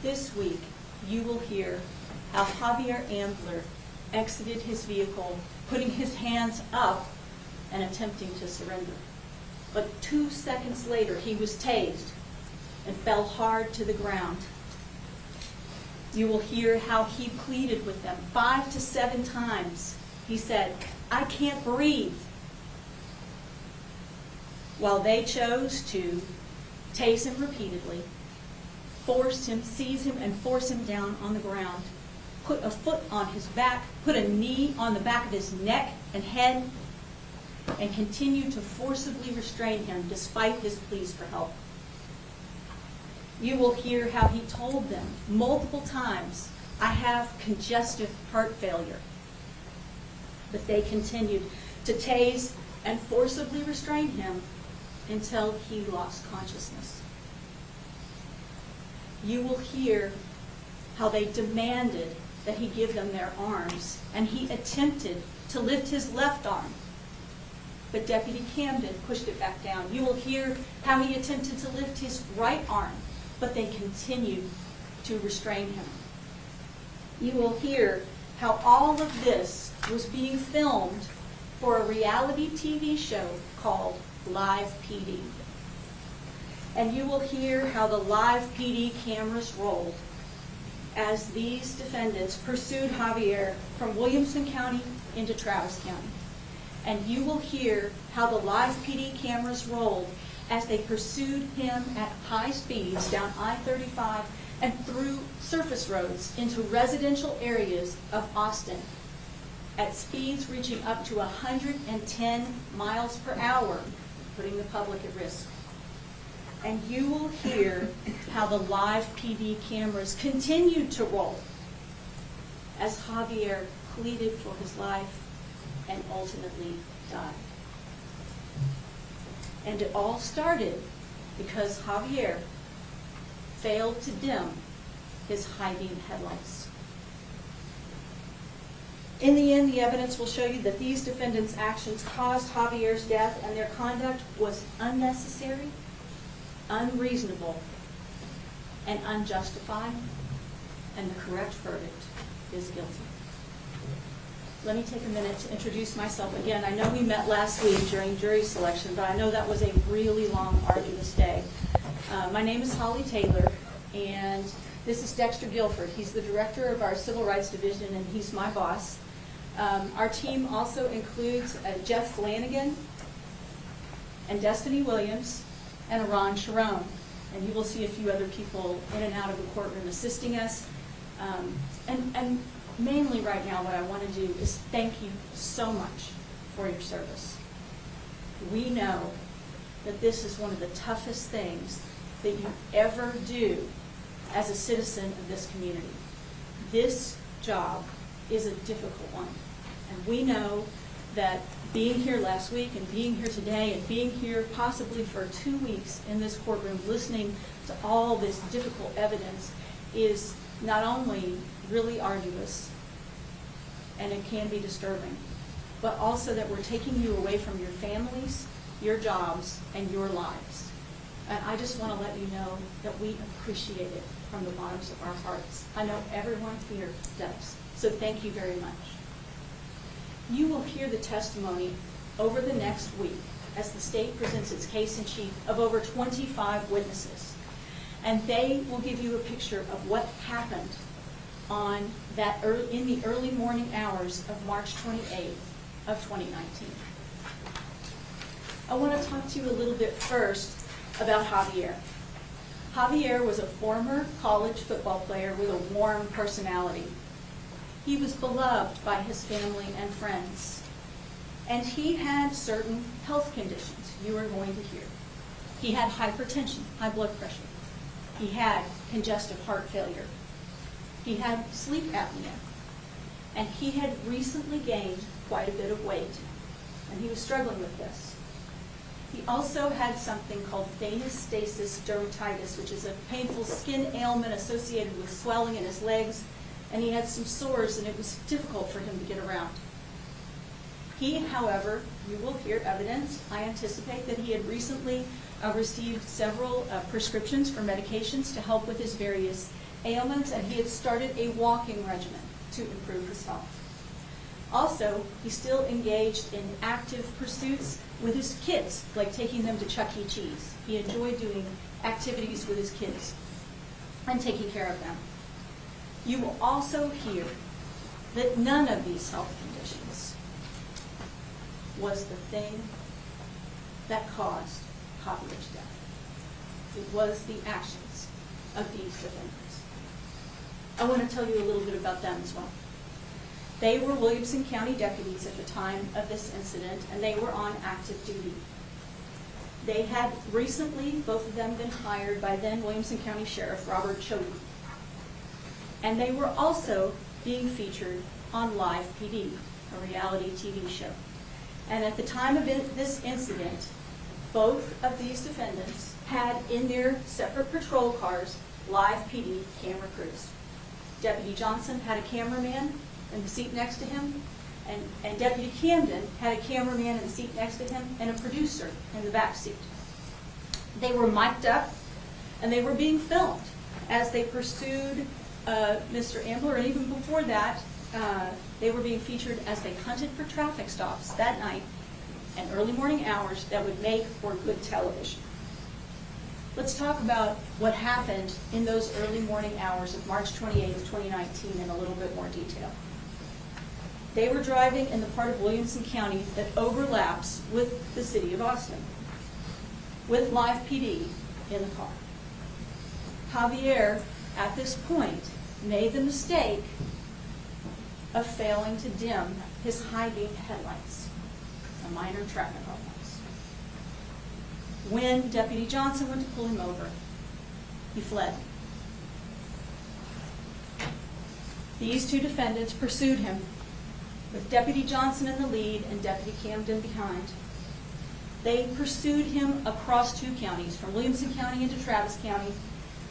This week, you will hear how Javier Ambler exited his vehicle, putting his hands up and attempting to surrender. But 2 seconds later, he was tased and fell hard to the ground. You will hear how he pleaded with them 5 to 7 times. He said, "I can't breathe," while they chose to tase him repeatedly, force him, seize him, and force him down on the ground, put a foot on his back, put a knee on the back of his neck and head, and continue to forcibly restrain him despite his pleas for help. You will hear how he told them multiple times, "I have congestive heart failure." But they continued to tase and forcibly restrain him until he lost consciousness. You will hear how they demanded that he give them their arms, and he attempted to lift his left arm, but Deputy Camden pushed it back down. You will hear how he attempted to lift his right arm, but they continued to restrain him. You will hear how all of this was being filmed for a reality TV show called Live PD. And you will hear how the Live PD cameras rolled as these defendants pursued Javier from Williamson County into Travis County. And you will hear how the Live PD cameras rolled as they pursued him at high speeds down I-35 and through surface roads into residential areas of Austin at speeds reaching up to 110 miles per hour, putting the public at risk. And you will hear how the Live PD cameras continued to roll as Javier pleaded for his life and ultimately died. And it all started because Javier failed to dim his high beam headlights. In the end, the evidence will show you that these defendants' actions caused Javier's death, and their conduct was unnecessary, unreasonable, and unjustified, and the correct verdict is guilty. Let me take a minute to introduce myself again. I know we met last week during jury selection, but I know that was a really long, arduous day. My name is Holly Taylor, and this is Dexter Guilford. He's the director of our Civil Rights Division, and he's my boss. Our team also includes Jeff Flanagan and Destiny Williams and Ron Sharon. And you will see a few other people in and out of the courtroom assisting us. And mainly right now what I want to do is thank you so much for your service. We know that this is one of the toughest things that you ever do as a citizen of this community. This job is a difficult one. And we know that being here last week and being here today and being here possibly for 2 weeks in this courtroom listening to all this difficult evidence is not only really arduous, and it can be disturbing, but also that we're taking you away from your families, your jobs, and your lives. And I just want to let you know that we appreciate it from the bottoms of our hearts. I know everyone here does. So thank you very much. You will hear the testimony over the next week as the state presents its case in chief of over 25 witnesses. And they will give you a picture of what happened on that in the early morning hours of March 28th of 2019. I want to talk to you a little bit first about Javier. Javier was a former college football player with a warm personality. He was beloved by his family and friends. And he had certain health conditions you are going to hear. He had hypertension, high blood pressure. He had congestive heart failure. He had sleep apnea. And he had recently gained quite a bit of weight. And he was struggling with this. He also had something called venous stasis dermatitis, which is a painful skin ailment associated with swelling in his legs. And he had some sores, and it was difficult for him to get around. He, however, you will hear evidence, I anticipate, that he had recently received several prescriptions for medications to help with his various ailments, and he had started a walking regimen to improve his health. Also, he still engaged in active pursuits with his kids, like taking them to Chuck E. Cheese. He enjoyed doing activities with his kids and taking care of them. You will also hear that none of these health conditions was the thing that caused Javier's death. It was the actions of these defendants. I want to tell you a little bit about them as well. They were Williamson County deputies at the time of this incident, and they were on active duty. They had recently, both of them, been hired by then Williamson County Sheriff Robert Chodey. And they were also being featured on Live PD, a reality TV show. And at the time of this incident, both of these defendants had in their separate patrol cars Live PD camera crews. Deputy Johnson had a cameraman in the seat next to him, and Deputy Camden had a cameraman in the seat next to him and a producer in the back seat. They were mic'd up, and they were being filmed as they pursued Mr. Ambler, and even before that, they were being featured as they hunted for traffic stops that night and early morning hours that would make for good television. Let's talk about what happened in those early morning hours of March 28th, 2019 in a little bit more detail. They were driving in the part of Williamson County that overlaps with the city of Austin, with Live PD in the car. Javier, at this point, made the mistake of failing to dim his high-beam headlights, a minor traffic offense. When Deputy Johnson went to pull him over, he fled. These two defendants pursued him, with Deputy Johnson in the lead and Deputy Camden behind. They pursued him across two counties, from Williamson County into Travis County,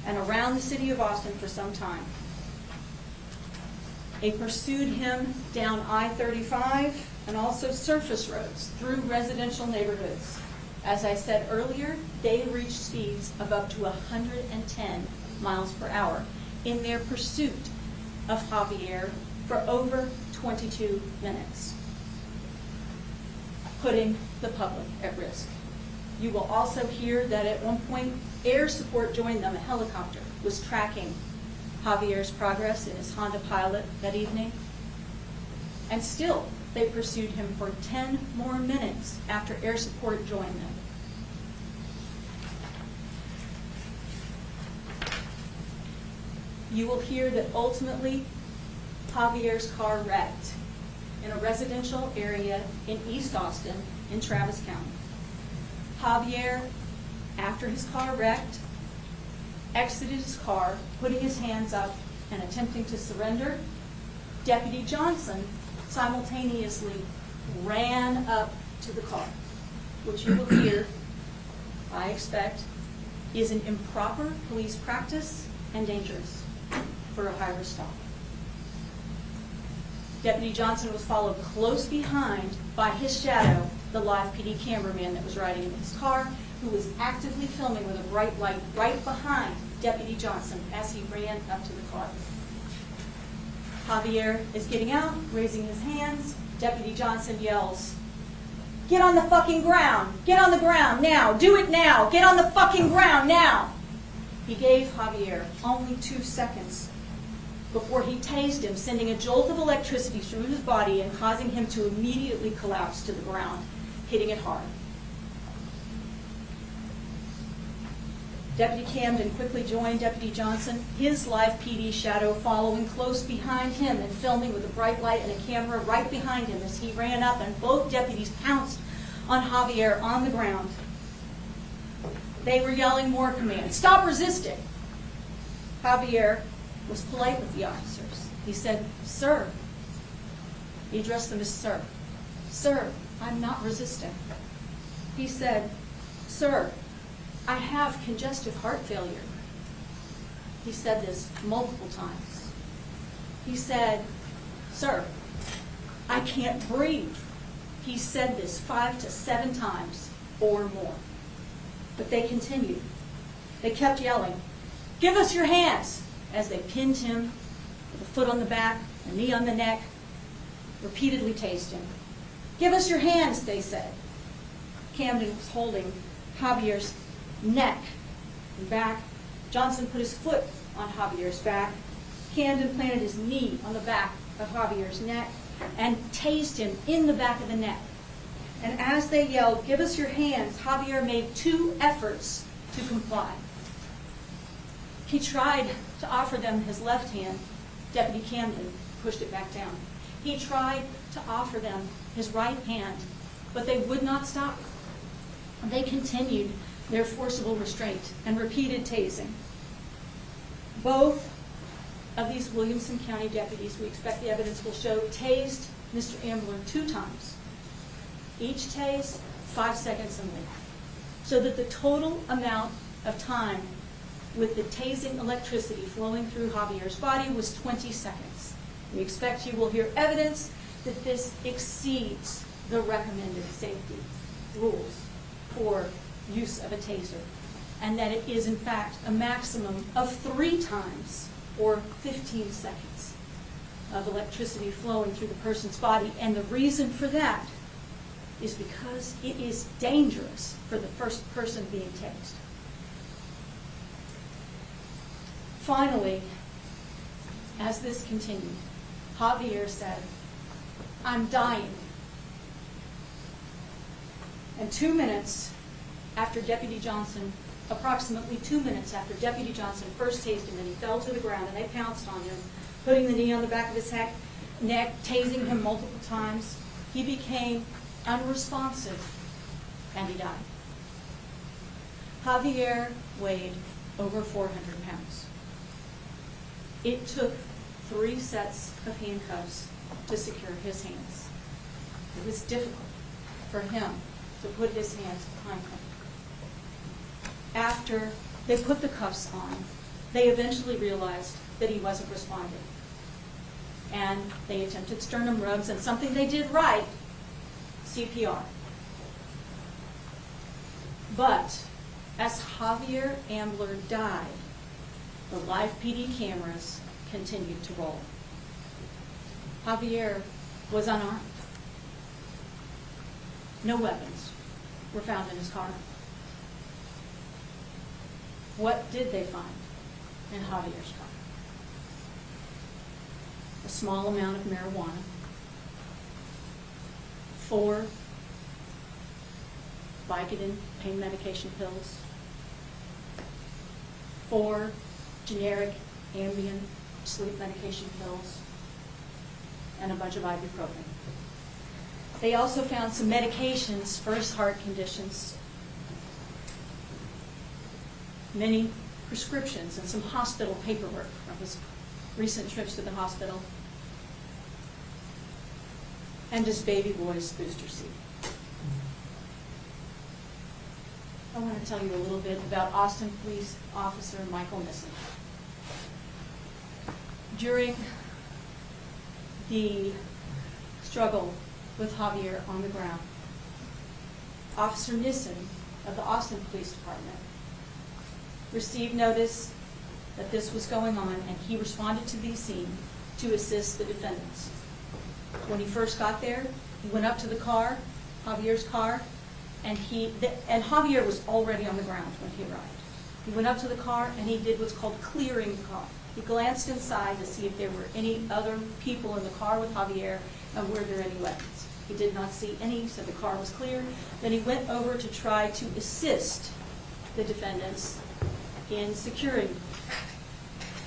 and around the city of Austin for some time. They pursued him down I-35 and also surface roads through residential neighborhoods. As I said earlier, they reached speeds of up to 110 miles per hour in their pursuit of Javier for over 22 minutes, putting the public at risk. You will also hear that at one point, air support joined them. A helicopter was tracking Javier's progress in his Honda Pilot that evening. And still, they pursued him for 10 more minutes after air support joined them. You will hear that ultimately, Javier's car wrecked in a residential area in East Austin in Travis County. Javier, after his car wrecked, exited his car, putting his hands up and attempting to surrender. Deputy Johnson simultaneously ran up to the car, which you will hear, I expect, is an improper police practice and dangerous for a high-risk stop. Deputy Johnson was followed close behind by his shadow, the Live PD cameraman that was riding in his car, who was actively filming with a bright light right behind Deputy Johnson as he ran up to the car. Javier is getting out, raising his hands. Deputy Johnson yells, "Get on the fucking ground! Get on the ground now! Do it now! Get on the fucking ground now!" He gave Javier only 2 seconds before he tased him, sending a jolt of electricity through his body and causing him to immediately collapse to the ground, hitting it hard. Deputy Camden quickly joined Deputy Johnson, his Live PD shadow following close behind him and filming with a bright light and a camera right behind him as he ran up, and both deputies pounced on Javier on the ground. They were yelling more commands. "Stop resisting!" Javier was polite with the officers. He said, "Sir." He addressed them as sir. "Sir, I'm not resisting." He said, "Sir, I have congestive heart failure." He said this multiple times. He said, "Sir, I can't breathe." He said this 5 to 7 times or more. But they continued. They kept yelling, "Give us your hands," as they pinned him with a foot on the back, a knee on the neck, repeatedly tased him. "Give us your hands," they said. Camden was holding Javier's neck and back. Johnson put his foot on Javier's back. Camden planted his knee on the back of Javier's neck and tased him in the back of the neck. And as they yelled, "Give us your hands," Javier made 2 efforts to comply. He tried to offer them his left hand. Deputy Camden pushed it back down. He tried to offer them his right hand, but they would not stop. They continued their forcible restraint and repeated tasing. Both of these Williamson County deputies, we expect the evidence will show, tased Mr. Ambler 2 times. Each tase 5 seconds in length, so that the total amount of time with the tasing electricity flowing through Javier's body was 20 seconds. We expect you will hear evidence that this exceeds the recommended safety rules for use of a taser, and that it is in fact a maximum of 3 times or 15 seconds of electricity flowing through the person's body. And the reason for that is because it is dangerous for the first person being tased. Finally, as this continued, Javier said, "I'm dying." And 2 minutes after Deputy Johnson, approximately 2 minutes after Deputy Johnson first tased him and he fell to the ground and they pounced on him, putting the knee on the back of his neck, tasing him multiple times, he became unresponsive and he died. Javier weighed over 400 pounds. It took 3 sets of handcuffs to secure his hands. It was difficult for him to put his hands behind him. After they put the cuffs on, they eventually realized that he wasn't responding. And they attempted sternum rubs and something they did right, CPR. But as Javier Ambler died, the live PD cameras continued to roll. Javier was unarmed. No weapons were found in his car. What did they find in Javier's car? A small amount of marijuana, 4 Vicodin pain medication pills, 4 generic Ambien sleep medication pills, and a bunch of ibuprofen. They also found some medications for his heart conditions, many prescriptions, and some hospital paperwork from his recent trips to the hospital, and his baby boy's booster seat. I want to tell you a little bit about Austin Police Officer Michael Nissen. During the struggle with Javier on the ground, Officer Nissen of the Austin Police Department received notice that this was going on, and he responded to the scene to assist the defendants. When he first got there, he went up to the car, Javier's car, and Javier was already on the ground when he arrived. He went up to the car and he did what's called clearing the car. He glanced inside to see if there were any other people in the car with Javier and were there any weapons. He did not see any, so the car was clear. Then he went over to try to assist the defendants in securing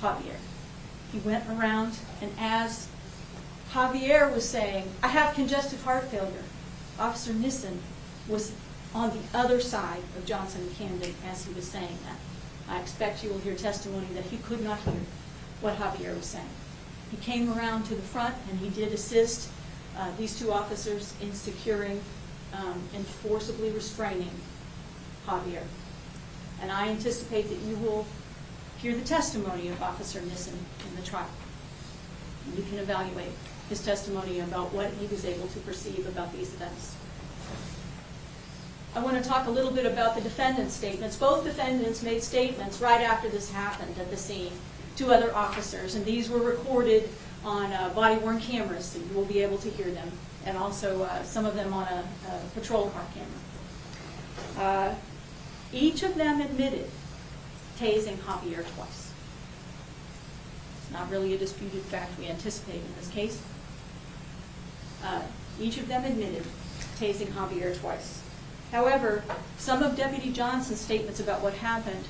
Javier. He went around, and as Javier was saying, "I have congestive heart failure," Officer Nissen was on the other side of Johnson and Camden as he was saying that. I expect you will hear testimony that he could not hear what Javier was saying. He came around to the front and he did assist these 2 officers in securing and forcibly restraining Javier. And I anticipate that you will hear the testimony of Officer Nissen in the trial. You can evaluate his testimony about what he was able to perceive about these events. I want to talk a little bit about the defendant's statements. Both defendants made statements right after this happened at the scene to other officers, and these were recorded on body-worn cameras, so you will be able to hear them, and also some of them on a patrol car camera. Each of them admitted tasing Javier twice. It's not really a disputed fact we anticipate in this case. Each of them admitted tasing Javier twice. However, some of Deputy Johnson's statements about what happened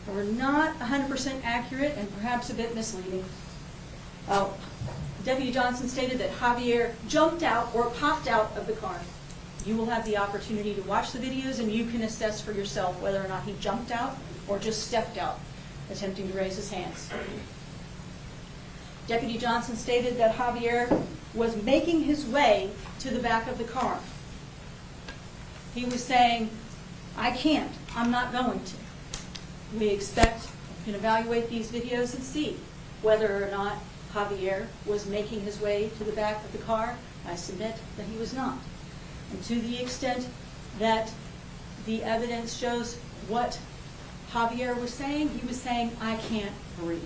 were not 100% accurate and perhaps a bit misleading. Deputy Johnson stated that Javier jumped out or popped out of the car. You will have the opportunity to watch the videos and you can assess for yourself whether or not he jumped out or just stepped out, attempting to raise his hands. Deputy Johnson stated that Javier was making his way to the back of the car. He was saying, I can't, I'm not going to. We expect, you can evaluate these videos and see whether or not Javier was making his way to the back of the car. I submit that he was not. And to the extent that the evidence shows what Javier was saying, he was saying, I can't breathe.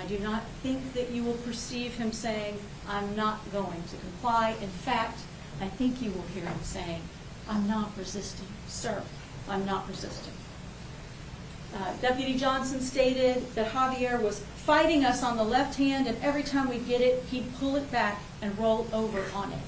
I do not think that you will perceive him saying, I'm not going to comply. In fact, I think you will hear him saying, I'm not resisting, sir, I'm not resisting. Deputy Johnson stated that Javier was fighting us on the left hand, and every time we get it, he'd pull it back and roll over on it.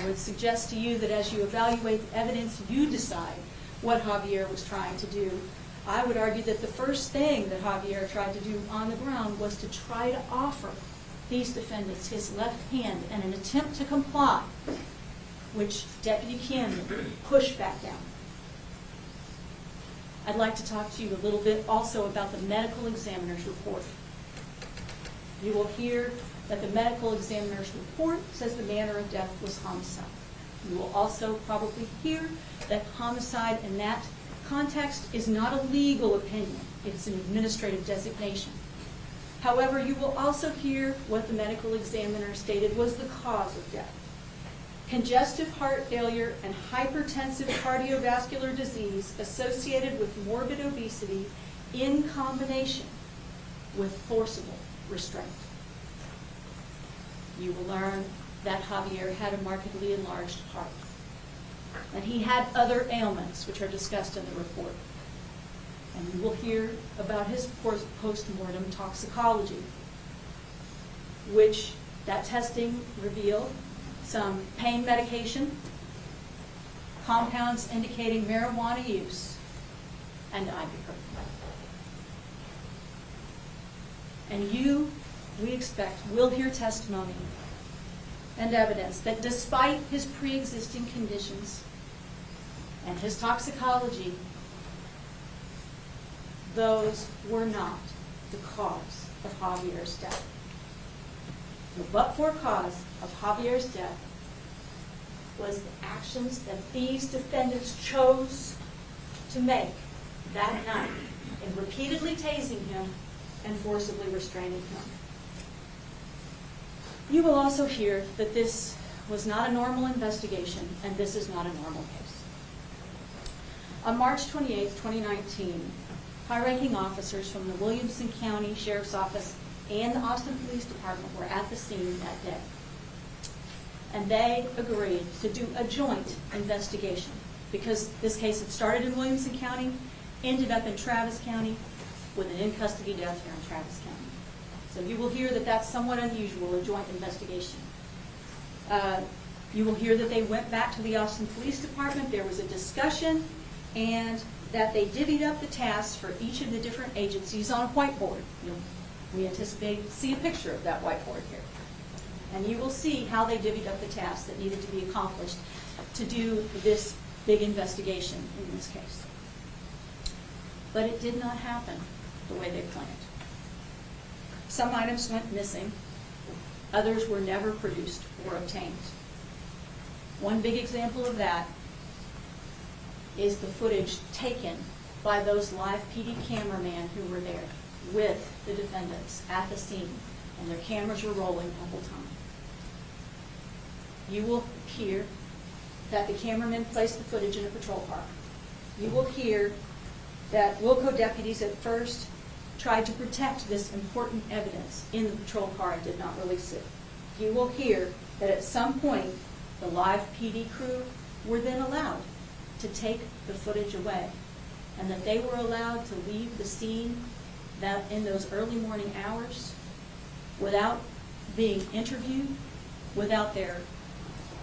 I would suggest to you that as you evaluate the evidence, you decide what Javier was trying to do. I would argue that the first thing that Javier tried to do on the ground was to try to offer these defendants his left hand in an attempt to comply, which Deputy Kim pushed back down. I'd like to talk to you a little bit also about the medical examiner's report. You will hear that the medical examiner's report says the manner of death was homicide. You will also probably hear that homicide in that context is not a legal opinion. It's an administrative designation. However, you will also hear what the medical examiner stated was the cause of death. Congestive heart failure and hypertensive cardiovascular disease associated with morbid obesity in combination with forcible restraint. You will learn that Javier had a markedly enlarged heart, and he had other ailments which are discussed in the report. And you will hear about his post-mortem toxicology, which that testing revealed some pain medication, compounds indicating marijuana use, and ibuprofen. And you, we expect, will hear testimony and evidence that despite his pre-existing conditions and his toxicology, those were not the cause of Javier's death. The but-for cause of Javier's death was the actions that these defendants chose to make that night in repeatedly tasing him and forcibly restraining him. You will also hear that this was not a normal investigation, and this is not a normal case. On March 28, 2019, high-ranking officers from the Williamson County Sheriff's Office and the Austin Police Department were at the scene that day. And they agreed to do a joint investigation because this case had started in Williamson County, ended up in Travis County with an in-custody death here in Travis County. So you will hear that that's somewhat unusual, a joint investigation. You will hear that they went back to the Austin Police Department. There was a discussion, and that they divvied up the tasks for each of the different agencies on a whiteboard. We anticipate to see a picture of that whiteboard here. And you will see how they divvied up the tasks that needed to be accomplished to do this big investigation in this case. But it did not happen the way they planned. Some items went missing. Others were never produced or obtained. One big example of that is the footage taken by those live PD cameramen who were there with the defendants at the scene, and their cameras were rolling the whole time. You will hear that the cameraman placed the footage in a patrol car. You will hear that Wilco deputies at first tried to protect this important evidence in the patrol car and did not release it. You will hear that at some point the live PD crew were then allowed to take the footage away, and that they were allowed to leave the scene that in those early morning hours without being interviewed, without their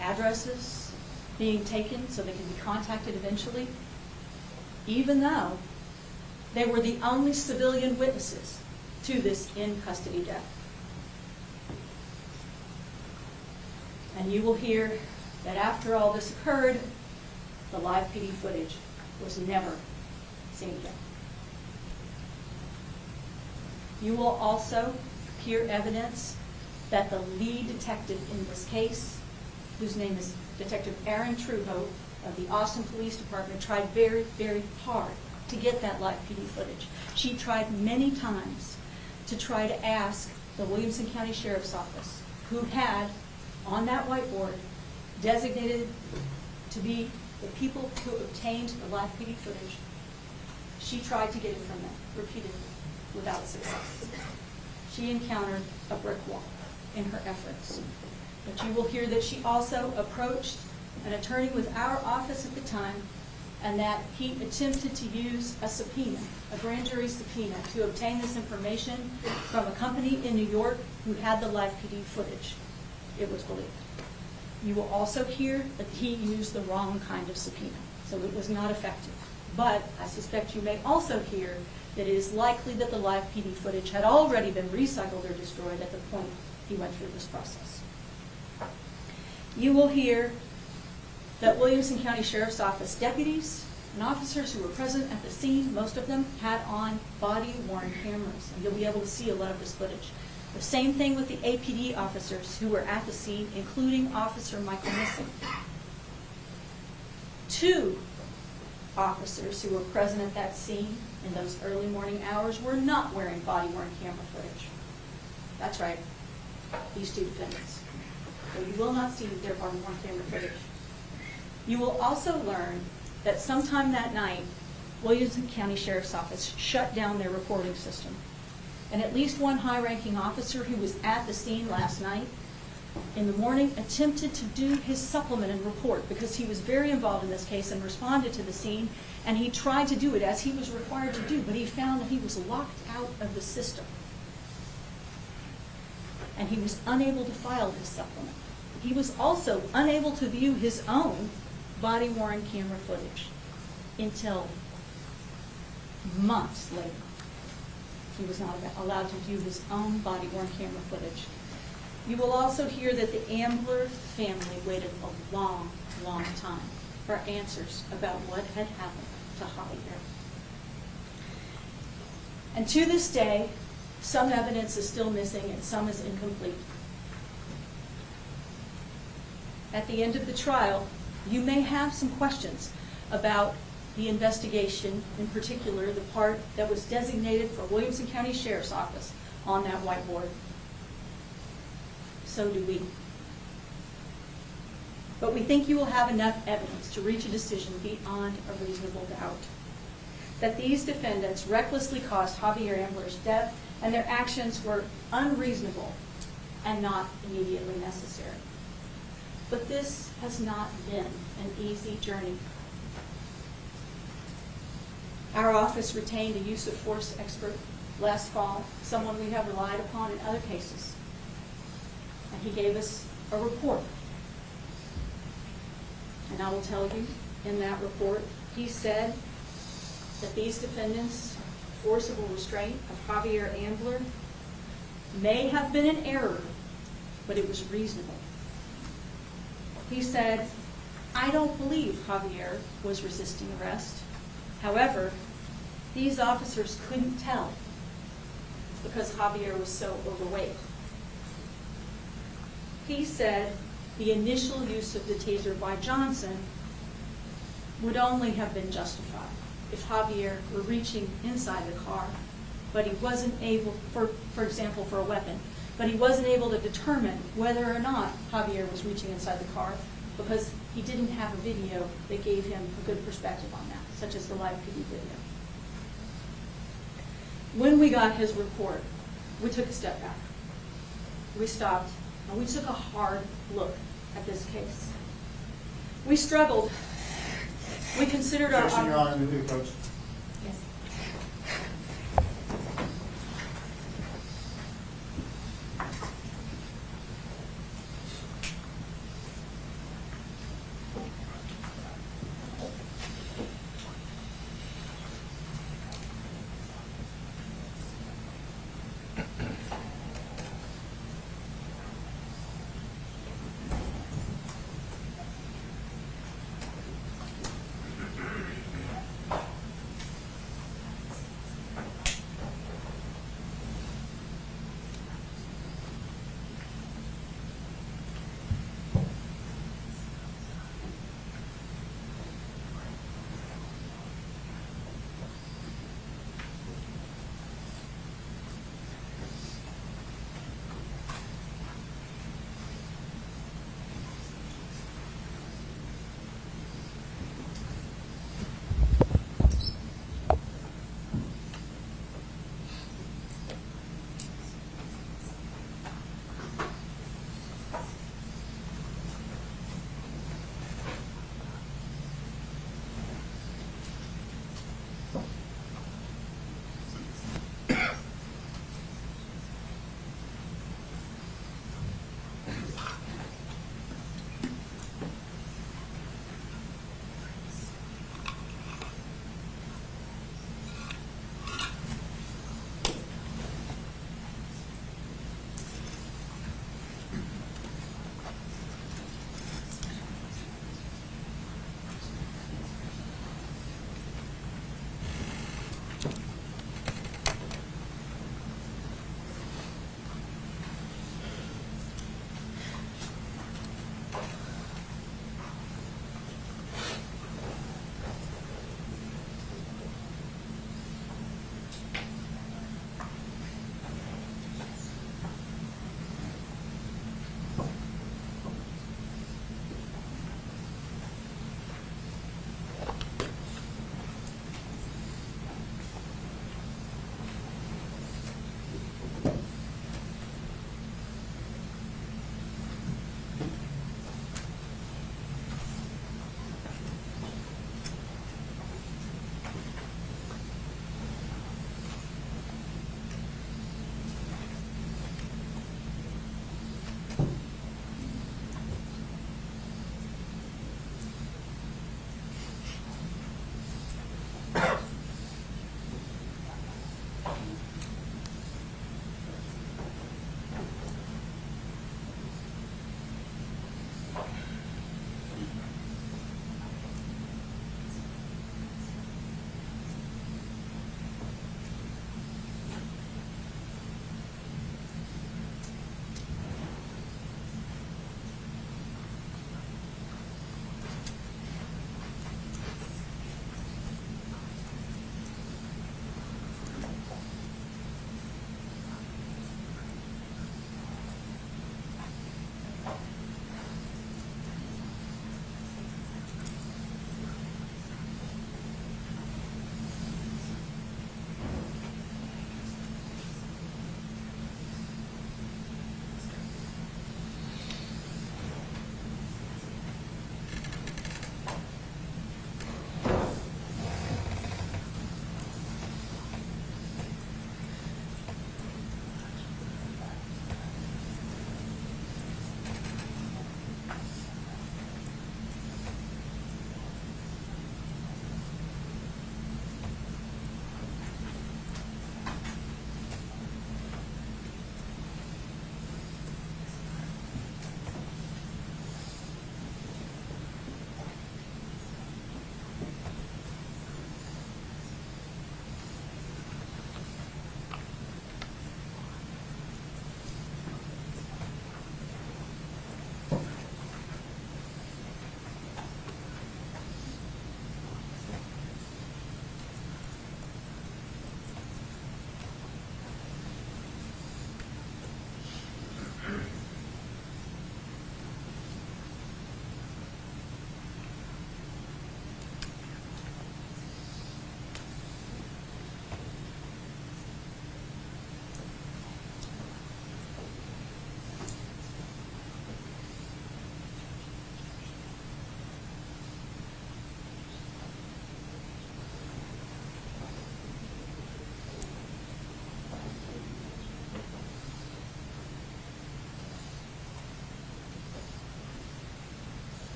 addresses being taken so they can be contacted eventually, even though they were the only civilian witnesses to this in-custody death. And you will hear that after all this occurred, the live PD footage was never seen again. You will also hear evidence that the lead detective in this case, whose name is Detective Aaron Trudeau of the Austin Police Department, tried very, very hard to get that live PD footage. She tried many times to try to ask the Williamson County Sheriff's Office, who had on that whiteboard designated to be the people who obtained the live PD footage. She tried to get it from them repeatedly without success. She encountered a brick wall in her efforts. But you will hear that she also approached an attorney with our office at the time, and that he attempted to use a subpoena, a grand jury subpoena, to obtain this information from a company in New York who had the live PD footage, it was believed. You will also hear that he used the wrong kind of subpoena, so it was not effective. But I suspect you may also hear that it is likely that the live PD footage had already been recycled or destroyed at the point he went through this process. You will hear that Williamson County Sheriff's Office deputies and officers who were present at the scene, most of them had on body-worn cameras, and you'll be able to see a lot of this footage. The same thing with the APD officers who were at the scene, including Officer Michael Missing. 2 officers who were present at that scene in those early morning hours were not wearing body-worn camera footage. That's right, these 2 defendants. So you will not see their body-worn camera footage. You will also learn that sometime that night, Williamson County Sheriff's Office shut down their reporting system. And at least one high-ranking officer who was at the scene last night in the morning attempted to do his supplement and report because he was very involved in this case and responded to the scene, and he tried to do it as he was required to do, but he found that he was locked out of the system. And he was unable to file his supplement. He was also unable to view his own body-worn camera footage until months later. He was not allowed to view his own body-worn camera footage. You will also hear that the Ambler family waited a long, long time for answers about what had happened to Javier. And to this day, some evidence is still missing and some is incomplete. At the end of the trial, you may have some questions about the investigation, in particular the part that was designated for Williamson County Sheriff's Office on that whiteboard. So do we. But we think you will have enough evidence to reach a decision beyond a reasonable doubt that these defendants recklessly caused Javier Ambler's death and their actions were unreasonable and not immediately necessary. But this has not been an easy journey. Our office retained a use of force expert last fall, someone we have relied upon in other cases. And he gave us a report. And I will tell you, in that report, he said that these defendants' forcible restraint of Javier Ambler may have been an error, but it was reasonable. He said, I don't believe Javier was resisting arrest. However, these officers couldn't tell because Javier was so overweight. He said the initial use of the taser by Johnson would only have been justified if Javier were reaching inside the car, but he wasn't able, for example, for a weapon, but he wasn't able to determine whether or not Javier was reaching inside the car because he didn't have a video that gave him a good perspective on that, such as the live PD video. When we got his report, we took a step back. We stopped and we took a hard look at this case. We struggled. We considered our Objection, Your Honor, move to approach. Yes.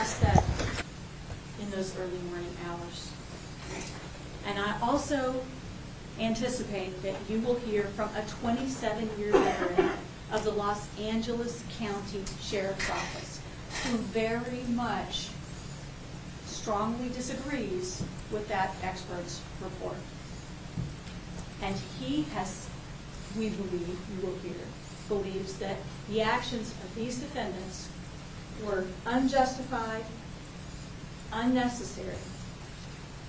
discuss that in those early morning hours. And I also anticipate that you will hear from a 27-year veteran of the Los Angeles County Sheriff's Office who very much strongly disagrees with that expert's report. And he has, we believe, you will hear, believes that the actions of these defendants were unjustified, unnecessary,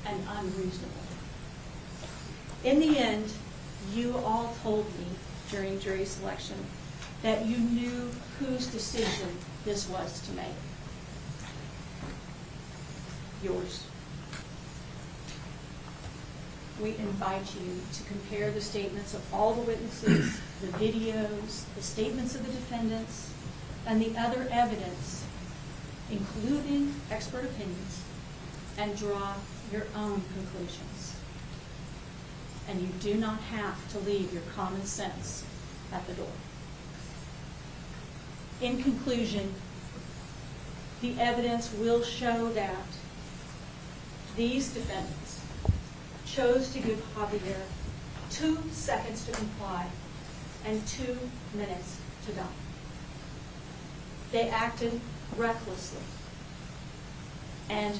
and unreasonable. In the end, you all told me during jury selection that you knew whose decision this was to make. Yours. We invite you to compare the statements of all the witnesses, the videos, the statements of the defendants, and the other evidence, including expert opinions, and draw your own conclusions. And you do not have to leave your common sense at the door. In conclusion, the evidence will show that these defendants chose to give Javier 2 seconds to comply and 2 minutes to die. They acted recklessly, and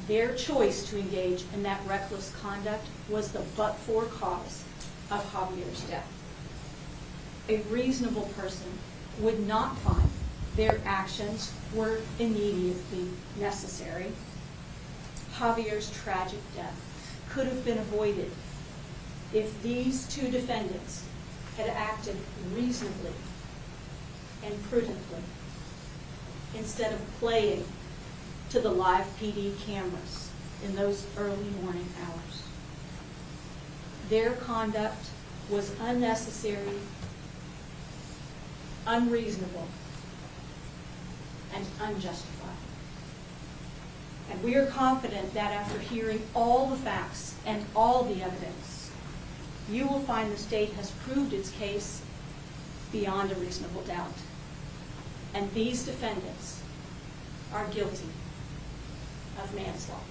their choice to engage in that reckless conduct was the but-for cause of Javier's death. A reasonable person would not find their actions were immediately necessary. Javier's tragic death could have been avoided if these 2 defendants had acted reasonably and prudently instead of playing to the live PD cameras in those early morning hours. Their conduct was unnecessary, unreasonable, and unjustified. And we are confident that after hearing all the facts and all the evidence, you will find the state has proved its case beyond a reasonable doubt. And these defendants are guilty of manslaughter.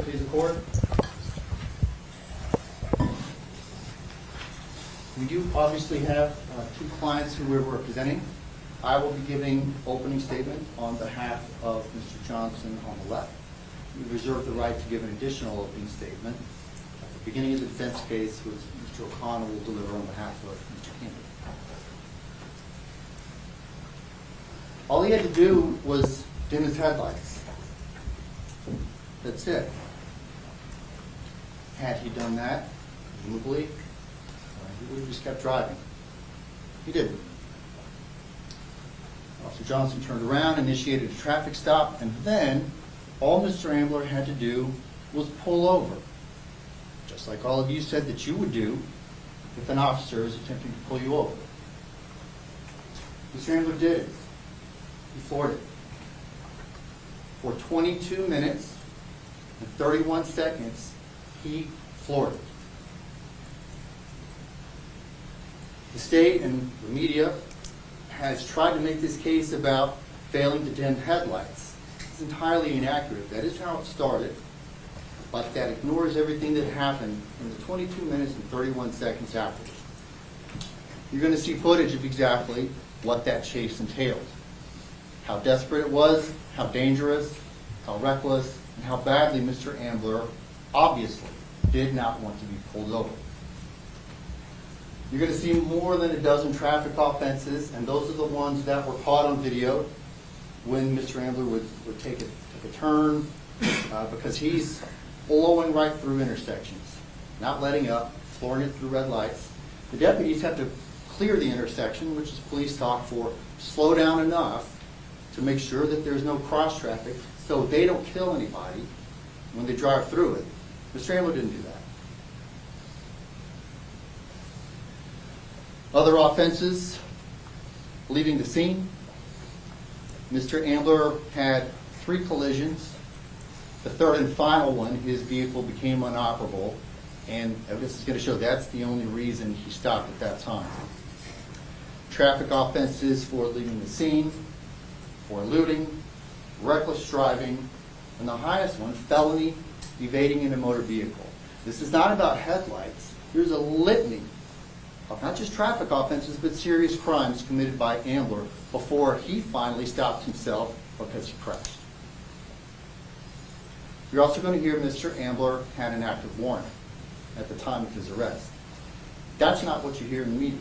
Please, the court. We do obviously have 2 clients who we're representing. I will be giving opening statement on behalf of Mr. Johnson on the left. We reserve the right to give an additional opening statement at the beginning of the defense case, which Mr. O'Connor will deliver on behalf of Mr. Campbell. All he had to do was dim his headlights. That's it. Had he done that, presumably, he would have just kept driving. He didn't. Officer Johnson turned around, initiated a traffic stop, and then all Mr. Ambler had to do was pull over, just like all of you said that you would do if an officer is attempting to pull you over. Mr. Ambler did it. He floored it. For 22 minutes and 31 seconds, he floored it. The state and the media has tried to make this case about failing to dim headlights. It's entirely inaccurate. That is how it started, but that ignores everything that happened in the 22 minutes and 31 seconds afterwards. You're going to see footage of exactly what that chase entailed. How desperate it was, how dangerous, how reckless, and how badly Mr. Ambler obviously did not want to be pulled over. You're going to see more than a dozen traffic offenses, and those are the ones that were caught on video when Mr. Ambler would take a turn because he's blowing right through intersections, not letting up, flooring it through red lights. The deputies have to clear the intersection, which is police talk for slow down enough to make sure that there's no cross traffic so they don't kill anybody when they drive through it. Mr. Ambler didn't do that. Other offenses, leaving the scene. Mr. Ambler had 3 collisions The third and final one, his vehicle became inoperable, and evidence is going to show that's the only reason he stopped at that time. Traffic offenses for leaving the scene, for looting, reckless driving, and the highest one, felony evading in a motor vehicle. This is not about headlights. There's a litany of not just traffic offenses, but serious crimes committed by Ambler before he finally stopped himself because he crashed. You're also going to hear Mr. Ambler had an active warrant at the time of his arrest. That's not what you hear in the media.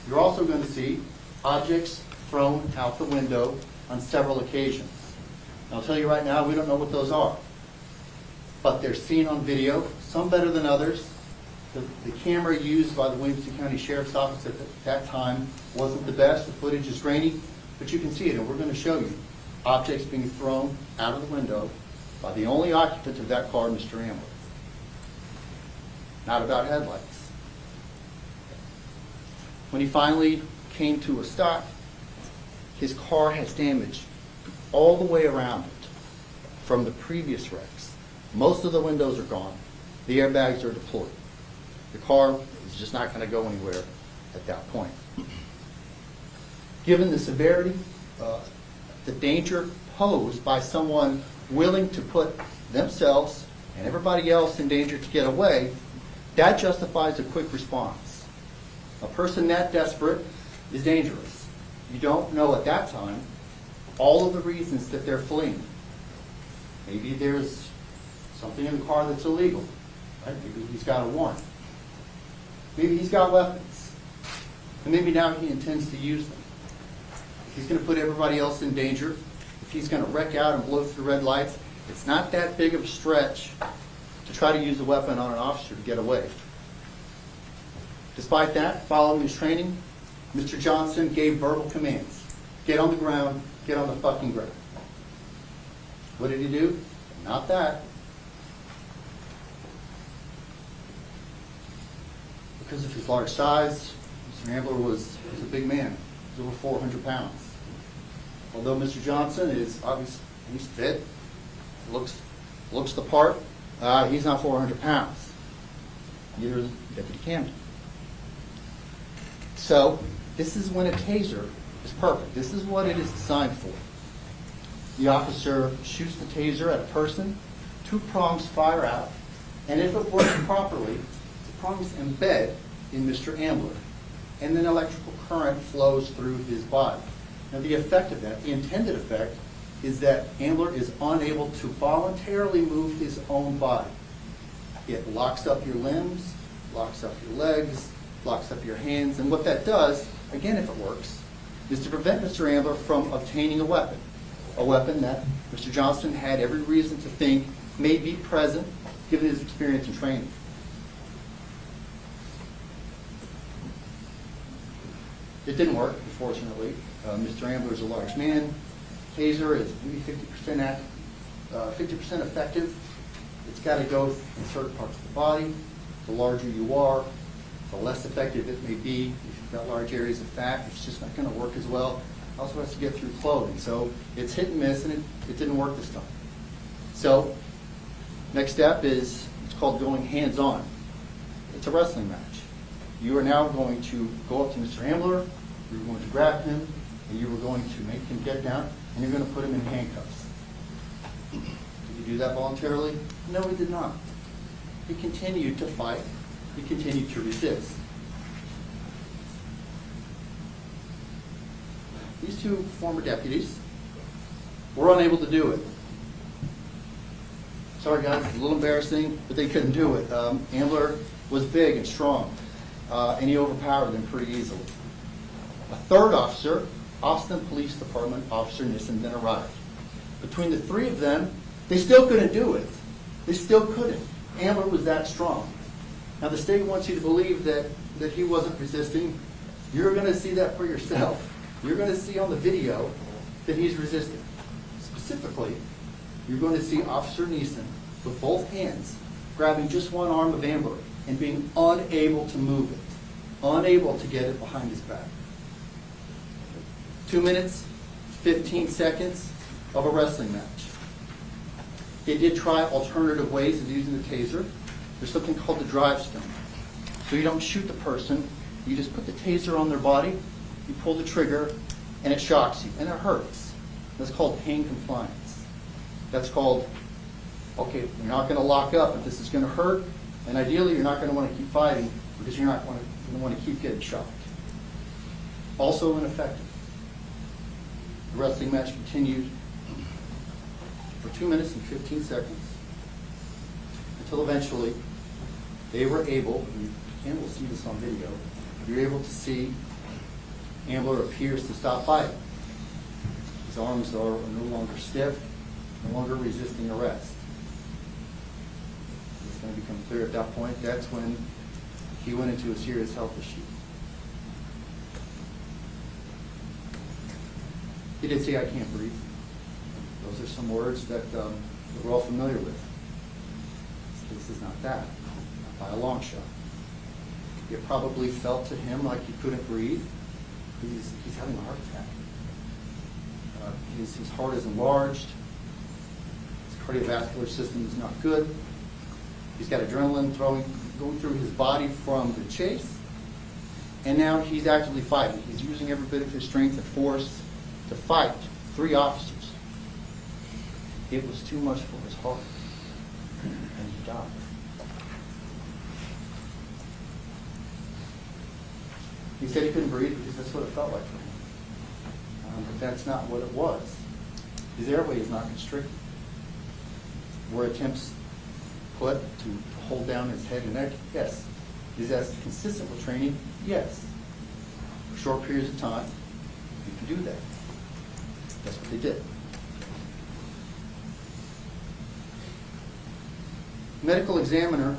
You're also going to see objects thrown out the window on several occasions. And I'll tell you right now, we don't know what those are. But they're seen on video, some better than others. The camera used by the Williamson County Sheriff's Office at that time wasn't the best. The footage is grainy, but you can see it, and we're going to show you objects being thrown out of the window by the only occupant of that car, Mr. Ambler. Not about headlights. When he finally came to a stop, his car has damage all the way around it from the previous wrecks. Most of the windows are gone. The airbags are deployed. The car is just not going to go anywhere at that point. Given the severity, the danger posed by someone willing to put themselves and everybody else in danger to get away, that justifies a quick response. A person that desperate is dangerous. You don't know at that time all of the reasons that they're fleeing. Maybe there's something in the car that's illegal. Right? Maybe he's got a warrant. Maybe he's got weapons. And maybe now he intends to use them. If he's going to put everybody else in danger, if he's going to wreck out and blow through red lights, it's not that big of a stretch to try to use a weapon on an officer to get away. Despite that, following his training, Mr. Johnson gave verbal commands. Get on the ground, get on the fucking ground. What did he do? Not that. Because of his large size, Mr. Ambler was a big man. He was over 400 pounds. Although Mr. Johnson is obviously, he's fit, looks the part, he's not 400 pounds. Neither is Deputy Camden. So this is when a taser is perfect. This is what it is designed for. The officer shoots the taser at a person, 2 prongs fire out, and if it works properly, the prongs embed in Mr. Ambler, and then electrical current flows through his body. Now the effect of that, the intended effect, is that Ambler is unable to voluntarily move his own body. It locks up your limbs, locks up your legs, locks up your hands, and what that does, again if it works, is to prevent Mr. Ambler from obtaining a weapon that Mr. Johnson had every reason to think may be present given his experience and training. It didn't work, unfortunately. Mr. Ambler is a large man. Taser is maybe 50% effective. It's got to go in certain parts of the body. The larger you are, the less effective it may be. If you've got large areas of fat, it's just not going to work as well. It also has to get through clothing. So it's hit and miss, and it didn't work this time. So next step is, it's called going hands-on. It's a wrestling match. You are now going to go up to Mr. Ambler, you're going to grab him, and you are going to make him get down, and you're going to put him in handcuffs. Did he do that voluntarily? No, he did not. He continued to fight. He continued to resist. These 2 former deputies were unable to do it. Sorry guys, it's a little embarrassing, but they couldn't do it. Ambler was big and strong, and he overpowered them pretty easily. A third officer, Austin Police Department Officer Nissen, then arrived. Between the 3 of them, they still couldn't do it. They still couldn't. Ambler was that strong. Now the state wants you to believe that he wasn't resisting. You're going to see that for yourself. You're going to see on the video that he's resisting. Specifically, you're going to see Officer Nissen with both hands grabbing just one arm of Ambler and being unable to move it, unable to get it behind his back. 2 minutes, 15 seconds, of a wrestling match. They did try alternative ways of using the taser. There's something called the drive stone. So you don't shoot the person, you just put the taser on their body, you pull the trigger, and it shocks you, and it hurts. That's called pain compliance. That's called, okay, you're not going to lock up, but this is going to hurt, and ideally you're not going to want to keep fighting because you're not going to want to keep getting shocked. Also ineffective. The wrestling match continued for 2 minutes and 15 seconds until eventually they were able, and we'll see this on video, you're able to see Ambler appears to stop fighting. His arms are no longer stiff, no longer resisting arrest. It's going to become clear at that point. That's when he went into a serious health issue. He did say, "I can't breathe." Those are some words that we're all familiar with. This is not that, not by a long shot. It probably felt to him like he couldn't breathe. He's having a heart attack. His heart is enlarged. His cardiovascular system is not good. He's got adrenaline going through his body from the chase. And now he's actively fighting. He's using every bit of his strength and force to fight 3 officers. It was too much for his heart. And he died. He said he couldn't breathe because that's what it felt like for him. But that's not what it was. His airway is not constricted. Were attempts put to hold down his head and neck? Yes. Is that consistent with training? Yes. For short periods of time, you can do that. That's what they did. Medical examiner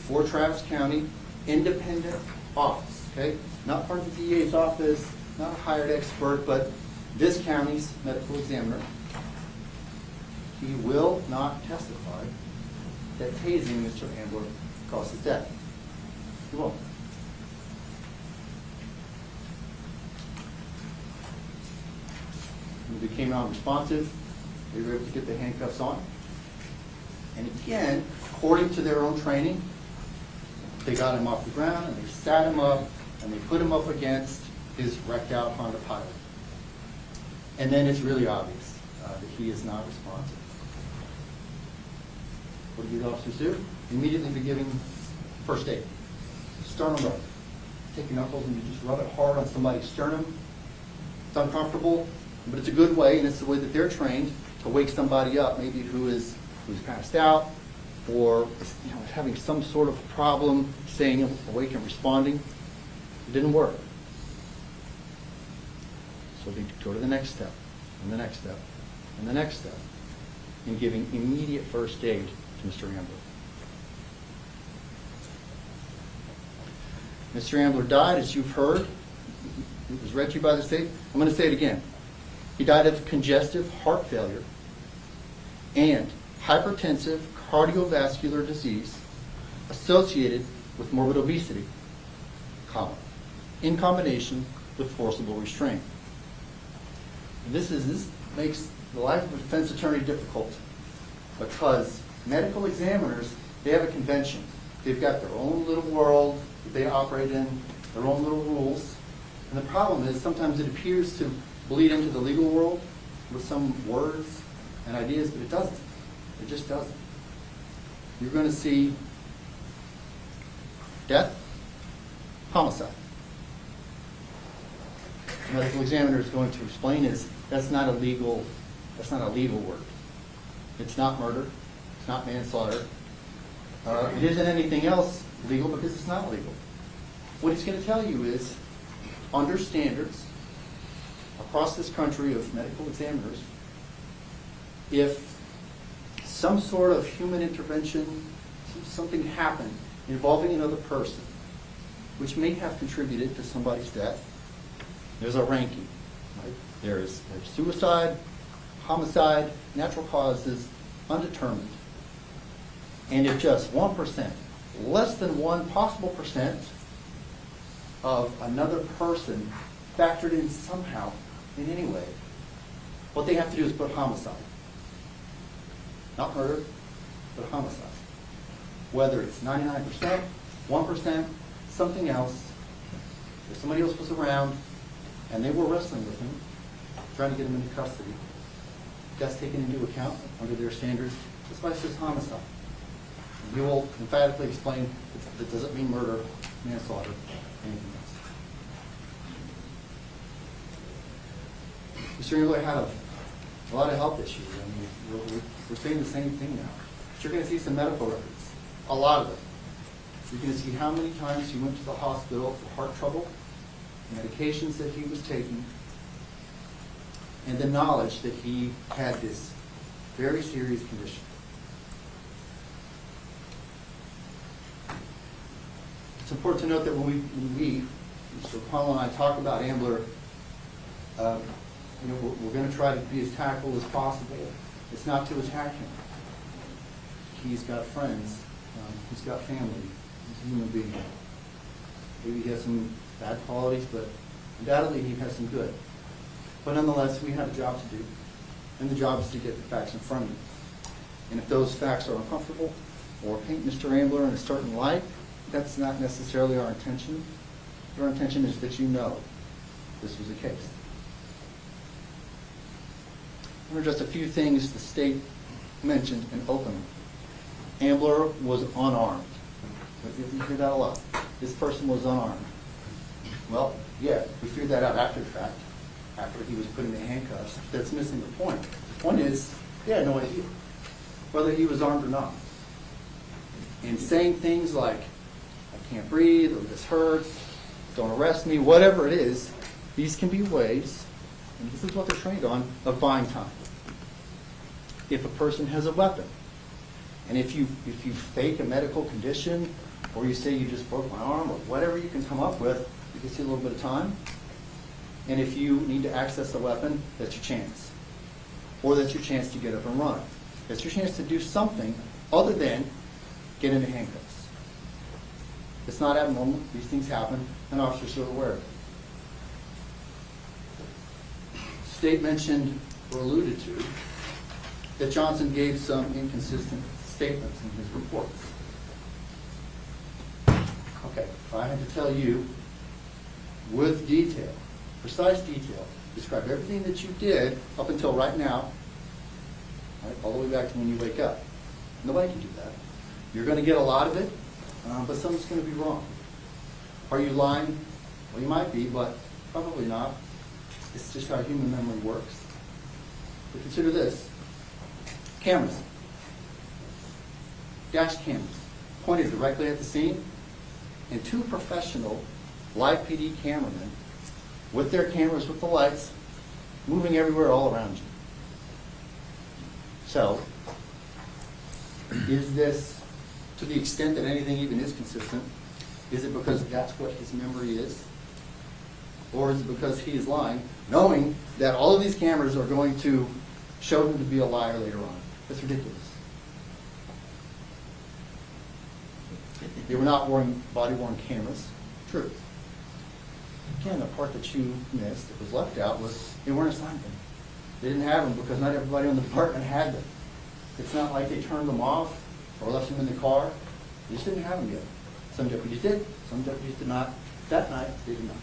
for Travis County, independent office, okay? Not part of the DA's office, not a hired expert, but this county's medical examiner. He will not testify that tasing Mr. Ambler caused his death. He won't. When he became non-responsive, they were able to get the handcuffs on. And again, according to their own training, they got him off the ground and they sat him up and they put him up against his wrecked out Honda Pilot. And then it's really obvious that he is not responsive. What do the officers do? Immediately be giving first aid. Sternum rub. Take your knuckles and you just rub it hard on somebody's sternum. It's uncomfortable, but it's a good way, and it's the way that they're trained to wake somebody up, maybe who's passed out or having some sort of problem, staying awake and responding. It didn't work. So they go to the next step, and the next step, and the next step, in giving immediate first aid to Mr. Ambler. Mr. Ambler died, as you've heard. It was read to you by the state. I'm going to say it again. He died of congestive heart failure and hypertensive cardiovascular disease associated with morbid obesity, in combination with forcible restraint. This makes the life of a defense attorney difficult because medical examiners, they have a convention. They've got their own little world that they operate in, their own little rules. And the problem is sometimes it appears to bleed into the legal world with some words and ideas, but it doesn't. It just doesn't. You're going to see death, homicide. The medical examiner is going to explain that's not a legal word. It's not murder. It's not manslaughter. It isn't anything else legal because it's not legal. What he's going to tell you is, under standards across this country of medical examiners, if some sort of human intervention, something happened involving another person, which may have contributed to somebody's death, there's a ranking. Right? There's suicide, homicide, natural causes, undetermined. And if just 1%, less than 1 possible percent of another person factored in somehow, in any way, What they have to do is put homicide. Not murder, but homicide. Whether it's 99%, 1%, something else, if somebody else was around and they were wrestling with him, trying to get him into custody, that's taken into account under their standards. That's why it says homicide. And you will emphatically explain that doesn't mean murder, manslaughter, anything else. Mr. Engler had a lot of health issues. I mean, we're saying the same thing now. But you're going to see some medical records, a lot of them. You're going to see how many times he went to the hospital for heart trouble, medications that he was taking, and the knowledge that he had this very serious condition. It's important to note that when we Mr. O'Connell and I talk about Ambler, we're going to try to be as tactful as possible. It's not to attack him. He's got friends. He's got family. He's a human being. Maybe he has some bad qualities, but undoubtedly he has some good. But nonetheless, we have a job to do, and the job is to get the facts in front of you. And if those facts are uncomfortable or paint Mr. Ambler in a certain light, that's not necessarily our intention. Our intention is that you know this was the case. There are just a few things the state mentioned in opening. Ambler was unarmed. You hear that a lot. This person was unarmed. Well, yeah, we figured that out after the fact, after he was put in the handcuffs. That's missing the point. The point is, they had no idea whether he was armed or not. And saying things like, I can't breathe, or this hurts, don't arrest me, whatever it is, these can be ways, and this is what they're trained on, of buying time. If a person has a weapon, and if you fake a medical condition, or you say you just broke my arm, or whatever you can come up with, you can see a little bit of time. And if you need to access a weapon, that's your chance. Or that's your chance to get up and run. That's your chance to do something other than get into handcuffs. It's not abnormal. These things happen, and officers are aware of it. The state mentioned or alluded to that Johnson gave some inconsistent statements in his reports. Okay, if I had to tell you with detail, precise detail, describe everything that you did up until right now, right, all the way back to when you wake up. Nobody can do that. You're going to get a lot of it, but some's going to be wrong. Are you lying? Well, you might be, but probably not. It's just how human memory works. But consider this. Cameras. Dash cameras pointed directly at the scene, and two professional live PD cameramen with their cameras with the lights moving everywhere all around you. So, is this, to the extent that anything even is consistent, is it because that's what his memory is? Or is it because he is lying, knowing that all of these cameras are going to show him to be a liar later on? That's ridiculous. They were not wearing body-worn cameras. True. Again, the part that you missed, that was left out, was they weren't assigned them. They didn't have them because not everybody in the department had them. It's not like they turned them off or left them in the car. They just didn't have them yet. Some deputies did, some deputies did not. That night, they did not.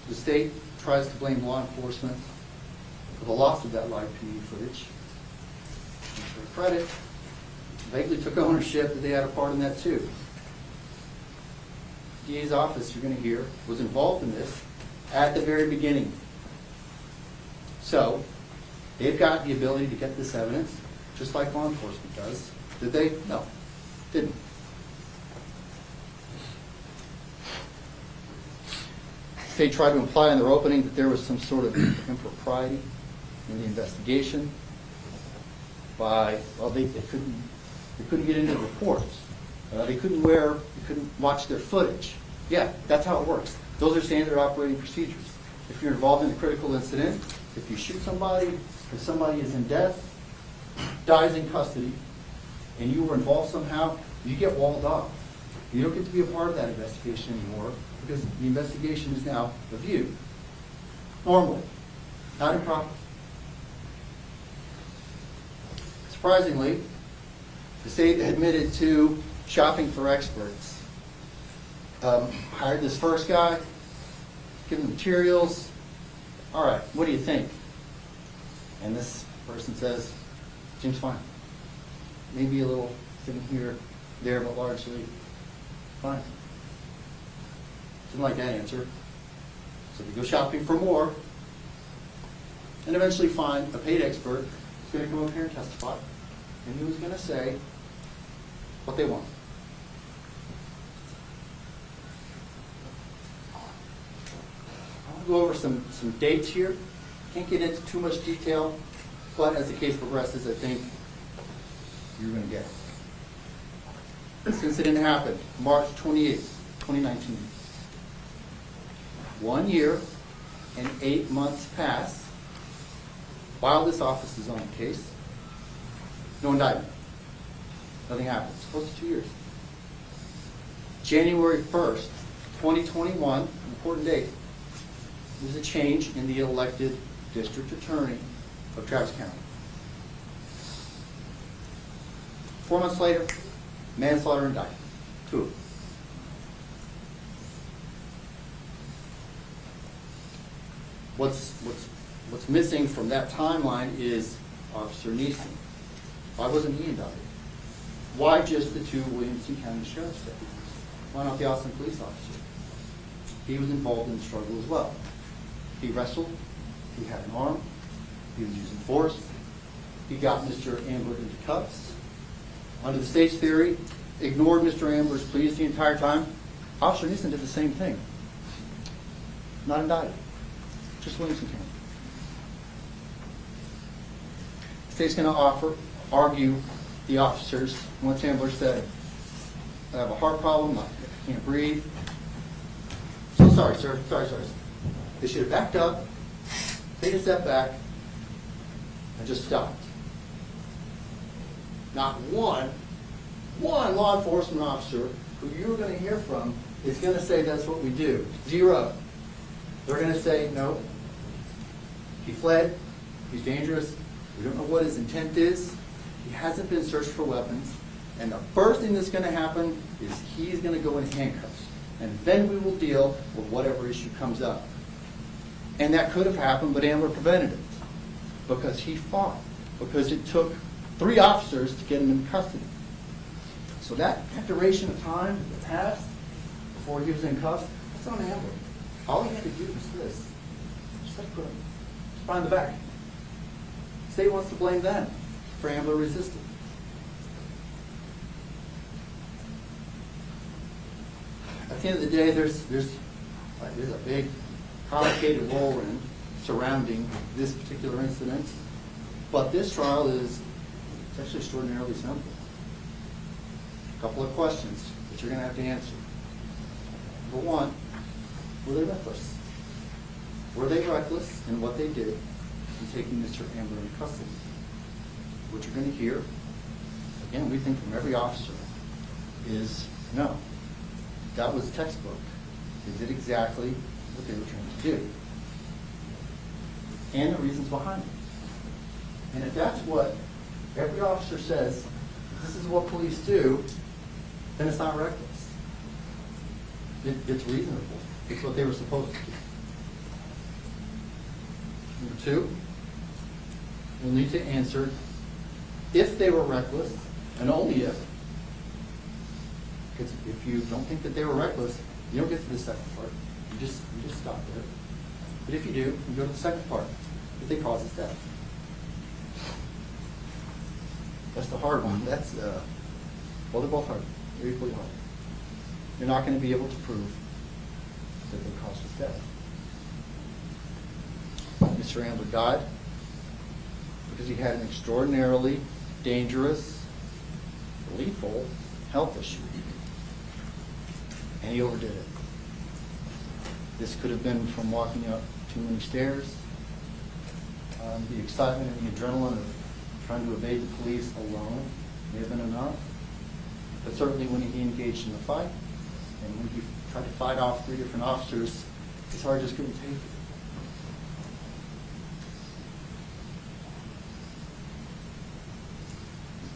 The state tries to blame law enforcement for the loss of that live PD footage. And for credit, vaguely took ownership that they had a part in that too. The DA's office, you're going to hear, was involved in this at the very beginning. So, they've got the ability to get this evidence, just like law enforcement does. Did they? No, didn't. They tried to imply in their opening that there was some sort of impropriety in the investigation by, well, they couldn't get into the reports. They couldn't watch their footage. Yeah, that's how it works. Those are standard operating procedures. If you're involved in a critical incident, if you shoot somebody, if somebody is in death, dies in custody, and you were involved somehow, you get walled off. You don't get to be a part of that investigation anymore because the investigation is now of you. normally, not improper. Surprisingly, the state admitted to shopping for experts. Hired this first guy, given the materials. All right, what do you think? And this person says, seems fine. Maybe a little thing here, there, but largely fine. Didn't like that answer. So we go shopping for more, and eventually find a paid expert who's going to come up here and testify, and who's going to say what they want. I'll go over some dates here. Can't get into too much detail, but as the case progresses, I think you're going to get it. This incident happened March 28th, 2019. 1 year and 8 months pass while this office is on the case. No indictment. Nothing happens. Close to 2 years. January 1st, 2021, important date. There's a change in the elected district attorney of Travis County. 4 months later, manslaughter indictment. 2 of them. What's missing from that timeline is Officer Neeson. Why wasn't he indicted? Why just the 2 Williamson County Sheriff's deputies? Why not the Austin police officer? He was involved in the struggle as well. He wrestled, he had an arm, he was using force, he got Mr. Ambler into cuffs. Under the state's theory, ignored Mr. Ambler's pleas the entire time. Officer Neeson did the same thing. Not indicted. Just Williamson County. The state's going to argue the officers, once Ambler said, I have a heart problem, I can't breathe. So sorry, sir, sorry. They should have backed up, taken a step back, and just stopped. Not one law enforcement officer who you're going to hear from is going to say that's what we do. 0. They're going to say, no, he fled, he's dangerous, we don't know what his intent is, he hasn't been searched for weapons, and the first thing that's going to happen is he's going to go in handcuffs, and then we will deal with whatever issue comes up. And that could have happened, but Ambler prevented it because he fought, because it took 3 officers to get him in custody. So that duration of time that passed before he was in cuffs, that's on Ambler. All he had to do was this. Just like put him behind the back. The state wants to blame them for Ambler resisting. At the end of the day, there's a big, complicated whirlwind surrounding this particular incident, but this trial is actually extraordinarily simple. A couple of questions that you're going to have to answer. Number 1, were they reckless? Were they reckless in what they did in taking Mr. Ambler into custody? What you're going to hear, again, we think from every officer, is no. That was textbook. They did exactly what they were trained to do. And the reasons behind it. And if that's what every officer says, this is what police do, then it's not reckless. It's reasonable. It's what they were supposed to do. Number 2, you'll need to answer if they were reckless, and only if. Because if you don't think that they were reckless, you don't get to the second part. You just stop there. But if you do, you go to the second part. If they cause his death. That's the hard one. That's well, they're both hard. They're equally hard. You're not going to be able to prove that they caused his death. Mr. Ambler died because he had an extraordinarily dangerous, lethal health issue. And he overdid it. This could have been from walking up too many stairs, the excitement and the adrenaline of trying to evade the police alone may have been enough. But certainly when he engaged in a fight, and when he tried to fight off 3 different officers, his heart just couldn't take it.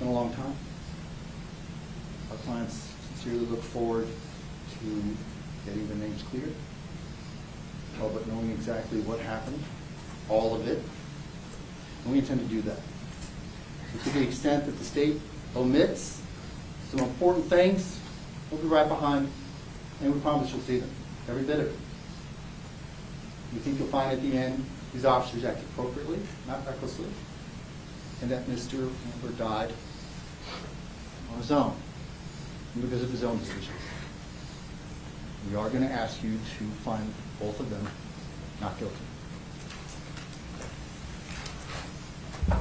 been a long time. Our clients sincerely look forward to getting their names cleared, public knowing exactly what happened, all of it, and we intend to do that. So to the extent that the state omits some important things, we'll be right behind, and we promise you'll see them, every bit of it. We think you'll find at the end these officers act appropriately, not recklessly, and that Mr. Amber died on his own, because of his own decisions. We are going to ask you to find both of them not guilty. Okay,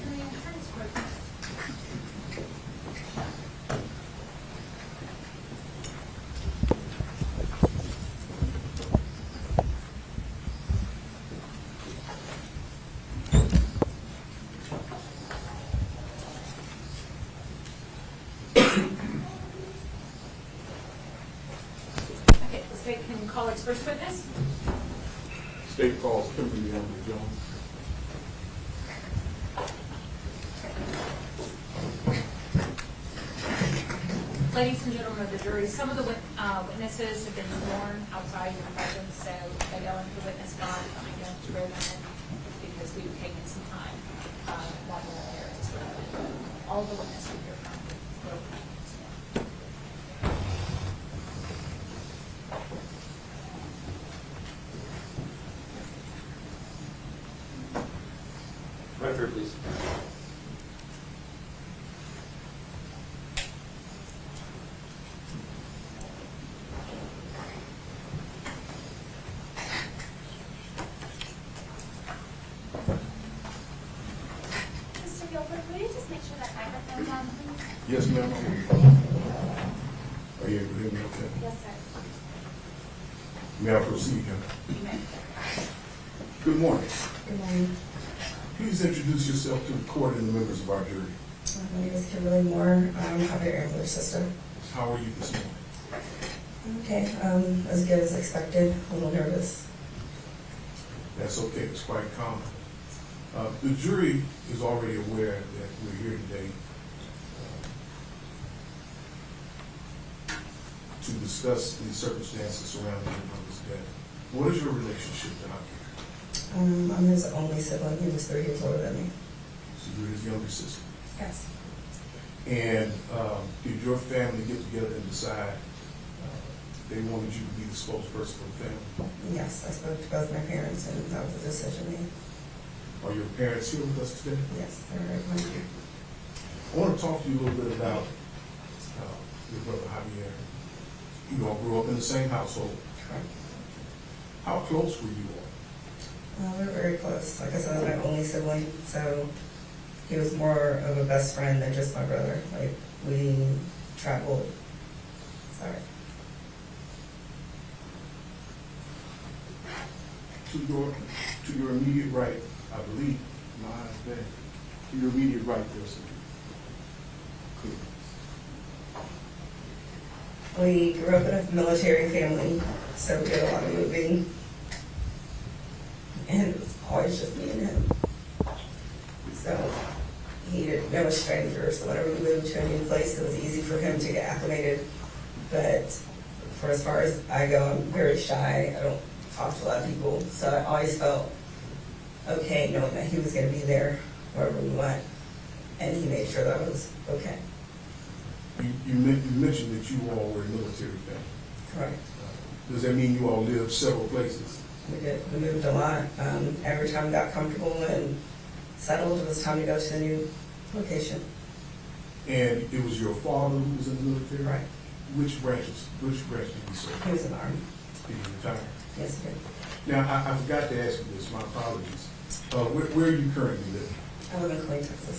can I turn this quick? Okay, the state can call its first witness. State calls Kimberly Amber Jones. Ladies and gentlemen of the jury, some of the witnesses have been sworn outside your presence, so they go into the witness box. I'm going to swear them in because we've taken some time while we were there to swear them in. All the witnesses here from will be sworn. Record, please. Mr. Gilbert, will you just make sure that microphone's on, please? Yes, ma'am. Are you able to hear me okay? Yes, sir. May I proceed, Kim? You may. Good morning. Good morning. Please introduce yourself to the court and the members of our jury. My name is Kimberly Moore. I'm Javier Ambler's sister. How are you this morning? Okay, as good as expected. A little nervous. That's okay, it's quite common. The jury is already aware that we're here today to discuss the circumstances surrounding your mother's death. What is your relationship to Javier? I'm his only sibling. He was 3 years older than me. So you're his younger sister. Yes. And did your family get together and decide they wanted you to be the spokesperson for the family? Yes, I spoke to both my parents, and that was the decision made. Are your parents here with us today? Yes, they're right behind you. I want to talk to you a little bit about your brother Javier. You all grew up in the same household. Correct. How close were you all? We're very close. Like I said, I'm my only sibling, so he was more of a best friend than just my brother. Like, we traveled. Sorry. To your immediate right, I believe, my eyes there. To your immediate right, there's We grew up in a military family, so we did a lot of moving. And it was always just me and him. So he didn't know a stranger, so whenever we moved to a new place, it was easy for him to get acclimated. But for as far as I go, I'm very shy. I don't talk to a lot of people, so I always felt okay knowing that he was going to be there wherever we went, and he made sure that I was okay. You mentioned that you all were a military family. Correct. Does that mean you all lived several places? We did. We moved a lot. Every time we got comfortable and settled, it was time to go to a new location. And it was your father who was in the military? Right. Which branch did he serve? He was in the Army. Did he retire? Yes, he did. Now, I forgot to ask you this, my apologies. Where are you currently living? I live in Clayton, Texas.